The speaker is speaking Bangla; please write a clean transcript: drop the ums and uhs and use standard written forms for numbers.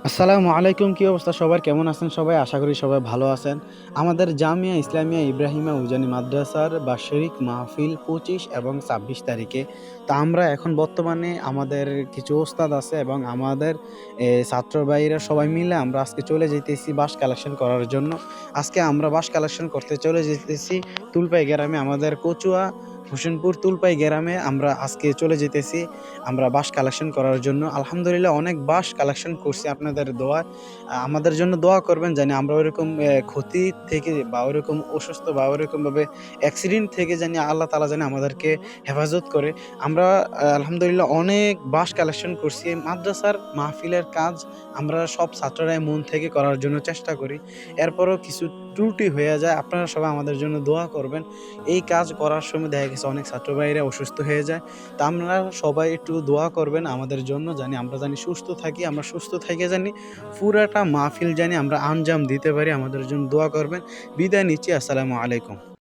আসসালামু আলাইকুম। কি অবস্থা সবার? কেমন আছেন সবাই? আশা করি সবাই ভালো আছেন। আমাদের জামিয়া ইসলামিয়া ইব্রাহিমা উজানি মাদ্রাসার বাৎসরিক মাহফিল ২৫ এবং ২৬ তারিখে। তো আমরা এখন বর্তমানে আমাদের কিছু ওস্তাদ আছে এবং আমাদের ছাত্র ভাইয়েরা সবাই মিলে আমরা আজকে চলে যাইতেছি বাঁশ কালেকশন করার জন্য। আজকে আমরা বাঁশ কালেকশন করতে চলে যেতেছি তুলপাই গ্রামে, আমাদের কচুয়া হোসেনপুর তুলপাই গ্রামে আমরা আজকে চলে যেতেছি আমরা বাঁশ কালেকশন করার জন্য। আলহামদুলিল্লাহ অনেক বাঁশ কালেকশন করছি আপনাদের দোয়ায়। আমাদের জন্য দোয়া করবেন জানি আমরা ওইরকম ক্ষতি থেকে বা ওইরকম অসুস্থ বা ওইরকমভাবে অ্যাক্সিডেন্ট থেকে জানি আল্লাহ তাআলা জানি আমাদেরকে হেফাজত করে। আমরা আলহামদুলিল্লাহ অনেক বাঁশ কালেকশন করছি। মাদ্রাসার মাহফিলের কাজ আমরা সব ছাত্ররাই মন থেকে করার জন্য চেষ্টা করি। এরপরও কিছু ত্রুটি হয়ে যায়। আপনারা সবাই আমাদের জন্য দোয়া করবেন। এই কাজ করার সময় দেখা গেছে অনেক ছাত্র ভাইয়েরা অসুস্থ হয়ে যায়। তা আপনারা সবাই একটু দোয়া করবেন আমাদের জন্য জানি আমরা জানি সুস্থ থাকি। আমরা সুস্থ থেকে জানি পুরাটা মাহফিল জানি আমরা আঞ্জাম দিতে পারি। আমাদের জন্য দোয়া করবেন। বিদায় নিচ্ছি। আসসালামু আলাইকুম।